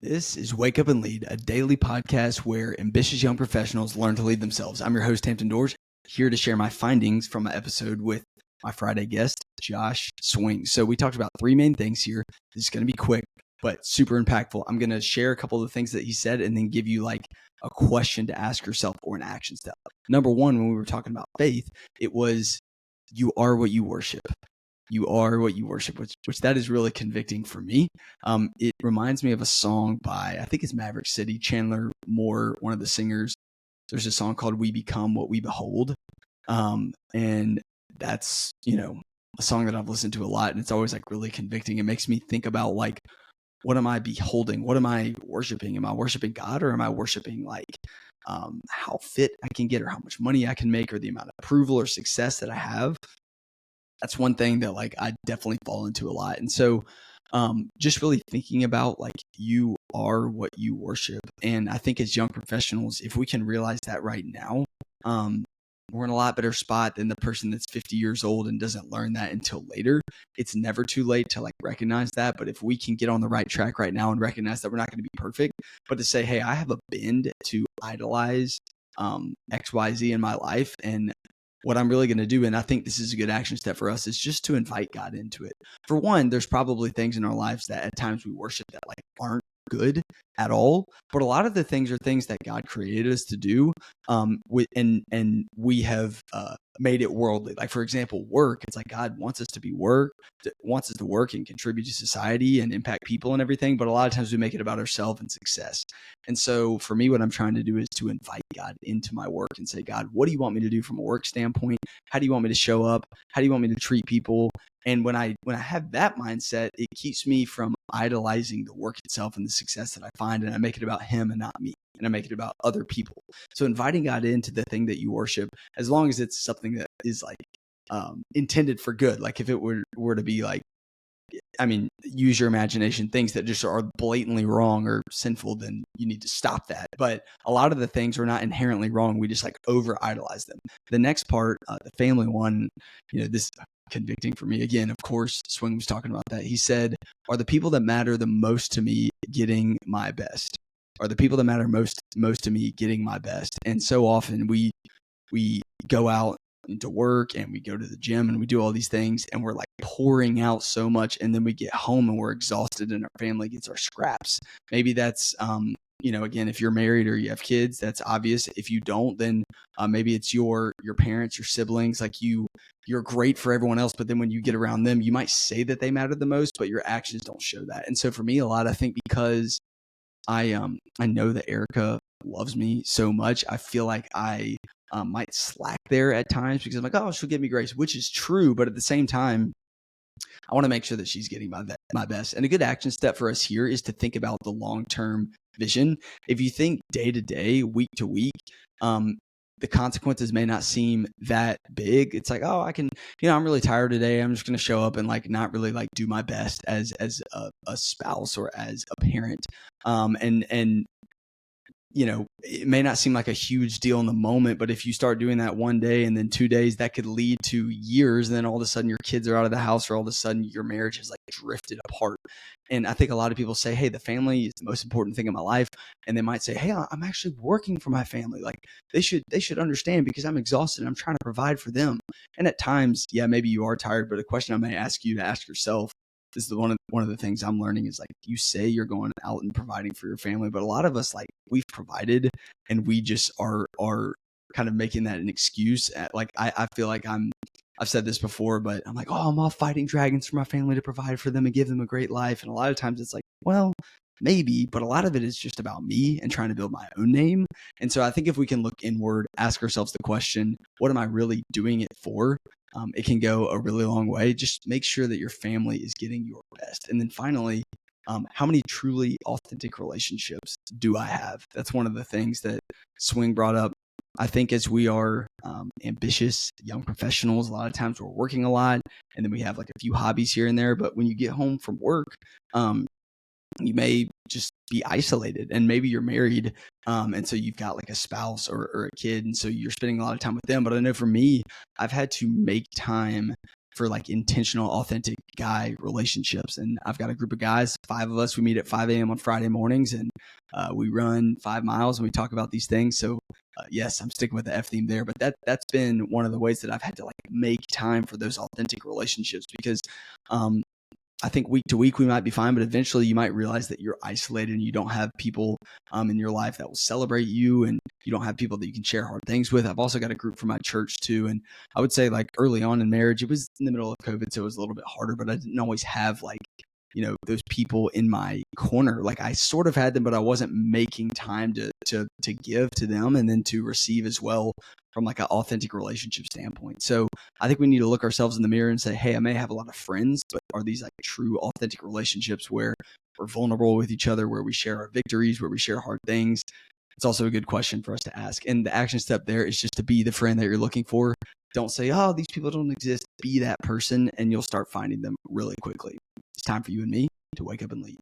This is Wake Up and Lead, a daily podcast where ambitious young professionals learn to lead themselves. I'm your host, Hampton Doors, here to share my findings from my episode with my Friday guest, Josh Swing. So we talked about three main things here. This is going to be quick, but super impactful. I'm going to share a couple of the things that he said and then give you like a question to ask yourself or an action step. Number one, when we were talking about faith, it was you are what you worship. You are what you worship, which that is really convicting for me. It reminds me of a song by, I think it's Maverick City, Chandler Moore, one of the singers. There's a song called We Become What We Behold. And that's, a song that I've listened to a lot, and it's always like really convicting. It makes me think about like, what am I beholding? What am I worshiping? Am I worshiping God, or am I worshiping like how fit I can get, or how much money I can make, or the amount of approval or success that I have? That's one thing that like I definitely fall into a lot. And so just really thinking about like you are what you worship. And I think as young professionals, if we can realize that right now, we're in a lot better spot than the person that's 50 years old and doesn't learn that until later. It's never too late to like recognize that. But if we can get on the right track right now and recognize that we're not going to be perfect, but to say, hey, I have a bend to idolize XYZ in my life, and what I'm really going to do, and I think this is a good action step for us, is just to invite God into it. For one, there's probably things in our lives that at times we worship that like aren't good at all, but a lot of the things are things that God created us to do, and we have made it worldly. Like for example, work. It's like God wants us to wants us to work and contribute to society and impact people and everything. But a lot of times we make it about ourselves and success. And so for me, what I'm trying to do is to invite God into my work and say, God, what do you want me to do from a work standpoint? How do you want me to show up? How do you want me to treat people? And when I have that mindset, it keeps me from idolizing the work itself and the success that I find, and I make it about him and not me, and I make it about other people. So inviting God into the thing that you worship, as long as it's something that is like intended for good. Like if it were to be like, I mean, use your imagination, things that just are blatantly wrong or sinful, then you need to stop that. But a lot of the things are not inherently wrong. We just like over idolize them. The next part, the family one, this convicting for me again. Of course, Swing was talking about that. He said, are the people that matter the most to me getting my best? Are the people that matter most to me getting my best? And so often we go out into work and we go to the gym and we do all these things and we're like pouring out so much, and then we get home and we're exhausted and our family gets our scraps. Maybe that's again, if you're married or you have kids, that's obvious. If you don't, then maybe it's your parents, your siblings. Like you're great for everyone else, but then when you get around them, you might say that they matter the most, but your actions don't show that. And so for me, a lot, I think because I know that Erica loves me so much, I feel like I might slack there at times because I'm like, oh, she'll give me grace, which is true. But at the same time, I want to make sure that she's getting my best. And a good action step for us here is to think about the long-term vision. If you think day to day, week to week, the consequences may not seem that big. It's like, oh, I can, I'm really tired today. I'm just going to show up and like not really like do my best as a spouse or as a parent. And it may not seem like a huge deal in the moment, but if you start doing that one day and then 2 days, that could lead to years. And then all of a sudden your kids are out of the house, or all of a sudden your marriage has like drifted apart. And I think a lot of people say, hey, the family is the most important thing in my life. And they might say, hey, I'm actually working for my family. Like they should understand because I'm exhausted and I'm trying to provide for them. And at times, yeah, maybe you are tired, but a question I may ask you to ask yourself, this is one of the things I'm learning, is like, you say you're going out and providing for your family, but a lot of us, like, we've provided and we just are kind of making that an excuse. Like I feel like I've said this before, but I'm like, oh, I'm off fighting dragons for my family to provide for them and give them a great life. And a lot of times it's like, well, maybe, but a lot of it is just about me and trying to build my own name. And so I think if we can look inward, ask ourselves the question, what am I really doing it for? It can go a really long way. Just make sure that your family is getting your best. And then finally, how many truly authentic relationships do I have? That's one of the things that Swing brought up. I think as we are ambitious young professionals, a lot of times we're working a lot, and then we have like a few hobbies here and there. But when you get home from work, you may just be isolated, and maybe you're married. And so you've got like a spouse or a kid. And so you're spending a lot of time with them. But I know for me, I've had to make time for like intentional, authentic guy relationships. And I've got a group of guys, 5 of us. We meet at 5 a.m. on Friday mornings, and we run 5 miles and we talk about these things. So yes, I'm sticking with the F theme there, but that's been one of the ways that I've had to like make time for those authentic relationships, because I think week to week we might be fine, but eventually you might realize that you're isolated and you don't have people in your life that will celebrate you, and you don't have people that you can share hard things with. I've also got a group from my church too. And I would say like early on in marriage, it was in the middle of COVID, so it was a little bit harder, but I didn't always have like, those people in my corner. Like I sort of had them, but I wasn't making time to give to them and then to receive as well from like an authentic relationship standpoint. So I think we need to look ourselves in the mirror and say, hey, I may have a lot of friends, but are these like true authentic relationships where we're vulnerable with each other, where we share our victories, where we share hard things? It's also a good question for us to ask. And the action step there is just to be the friend that you're looking for. Don't say, oh, these people don't exist. Be that person, and you'll start finding them really quickly. It's time for you and me to wake up and lead.